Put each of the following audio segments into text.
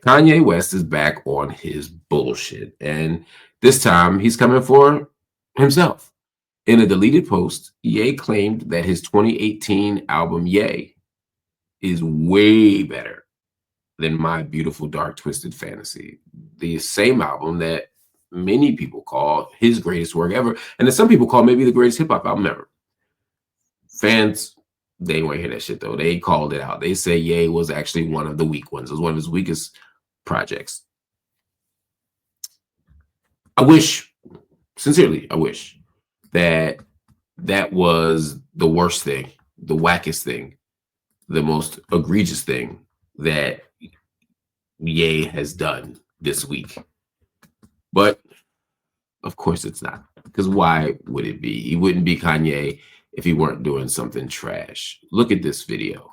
Kanye West is back on his bullshit, and this time he's coming for himself. In a deleted post, Ye claimed that his 2018 album Ye is way better than My Beautiful Dark Twisted Fantasy, the same album that many people call his greatest work ever, and that some people call maybe the greatest hip hop album ever. Fans, they won't hear that shit though. They called it out. They say Ye was actually one of the weak ones. It was one of his weakest projects. I wish, sincerely, I wish that that was the worst thing, the wackest thing, the most egregious thing that Ye has done this week. But of course it's not, because why would it be? He wouldn't be Kanye if he weren't doing something trash. Look at this video.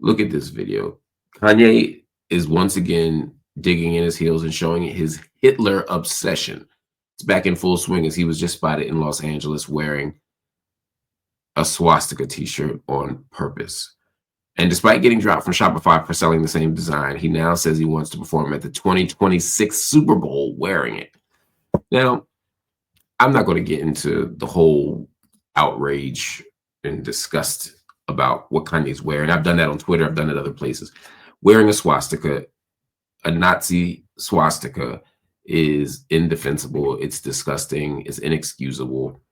Look at this video. Kanye is once again digging in his heels and showing his Hitler obsession. It's back in full swing, as he was just spotted in Los Angeles wearing a swastika t-shirt on purpose. And despite getting dropped from Shopify for selling the same design, he now says he wants to perform at the 2026 Super Bowl wearing it. Now, I'm not going to get into the whole outrage and disgust about what Kanye's wearing. I've done that on Twitter. I've done it other places. Wearing a swastika, a Nazi swastika, is indefensible. It's disgusting. It's inexcusable.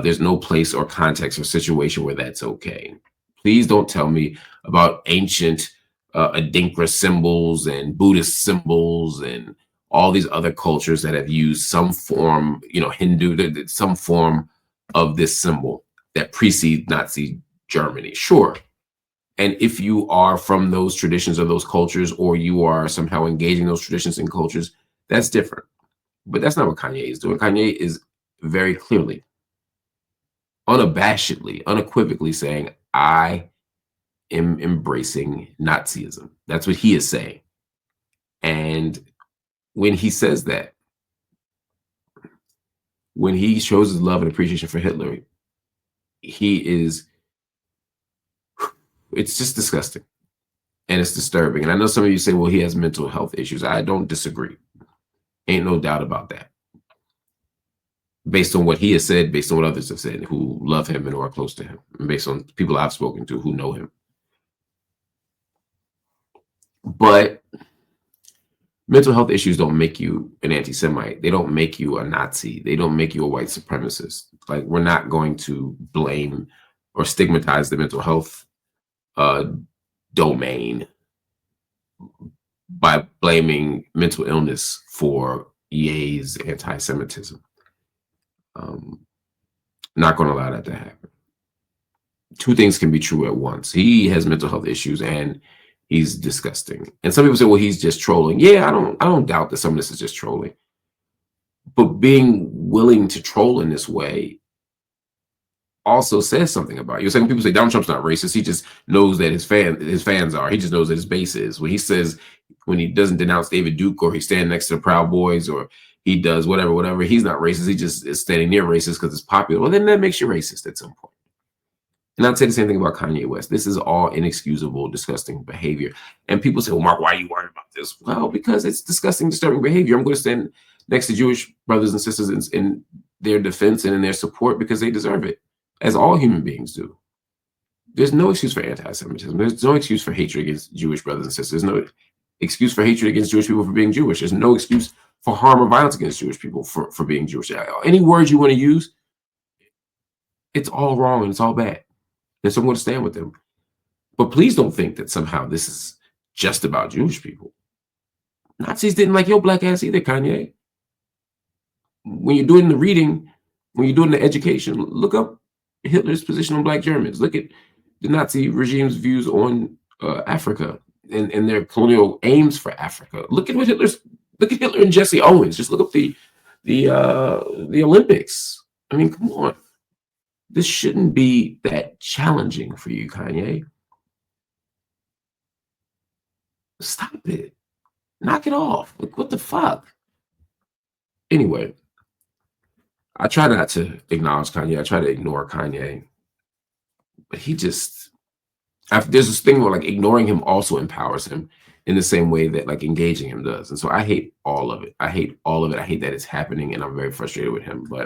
There's no place or context or situation where that's okay. Please don't tell me about ancient Adinkra symbols and Buddhist symbols and all these other cultures that have used some form, Hindu, some form of this symbol that precedes Nazi Germany. Sure. And if you are from those traditions or those cultures, or you are somehow engaging those traditions and cultures, that's different. But that's not what Kanye is doing. Kanye is very clearly, unabashedly, unequivocally saying, I am embracing Nazism. That's what he is saying. And when he says that, when he shows his love and appreciation for Hitler, it's just disgusting and it's disturbing. And I know some of you say, well, he has mental health issues. I don't disagree. Ain't no doubt about that. Based on what he has said, based on what others have said who love him and who are close to him, and based on people I've spoken to who know him. But mental health issues don't make you an anti-Semite. They don't make you a Nazi. They don't make you a white supremacist. Like, we're not going to blame or stigmatize the mental health domain by blaming mental illness for Ye's anti-Semitism. Not going to allow that to happen. Two things can be true at once. He has mental health issues and he's disgusting. And some people say, well, he's just trolling. Yeah, I don't doubt that some of this is just trolling. But being willing to troll in this way also says something about you. Some people say Donald Trump's not racist. He just knows that his fans are. He just knows that his base is. When he says, when he doesn't denounce David Duke, or he's standing next to the Proud Boys, or he does whatever, he's not racist. He just is standing near racist because it's popular. Well, then that makes you racist at some point. And I'd say the same thing about Kanye West. This is all inexcusable, disgusting behavior. And people say, well, Mark, why are you worried about this? Well, because it's disgusting, disturbing behavior. I'm going to stand next to Jewish brothers and sisters in their defense and in their support, because they deserve it, as all human beings do. There's no excuse for anti-Semitism. There's no excuse for hatred against Jewish brothers and sisters. There's no excuse for hatred against Jewish people for being Jewish. There's no excuse for harm or violence against Jewish people for being Jewish. Any words you want to use, it's all wrong and it's all bad. And so I'm going to stand with them. But please don't think that somehow this is just about Jewish people. Nazis didn't like your black ass either, Kanye. When you're doing the reading, when you're doing the education, look up Hitler's position on black Germans. Look at the Nazi regime's views on Africa and their colonial aims for Africa. Look at Hitler and Jesse Owens. Just look up the Olympics. I mean, come on. This shouldn't be that challenging for you, Kanye. Stop it. Knock it off. Like, what the fuck? Anyway, I try not to acknowledge Kanye. I try to ignore Kanye. But he just, there's this thing where like ignoring him also empowers him. in the same way that like engaging him does. And so I hate all of it. I hate all of it. I hate that it's happening, and I'm very frustrated with him. But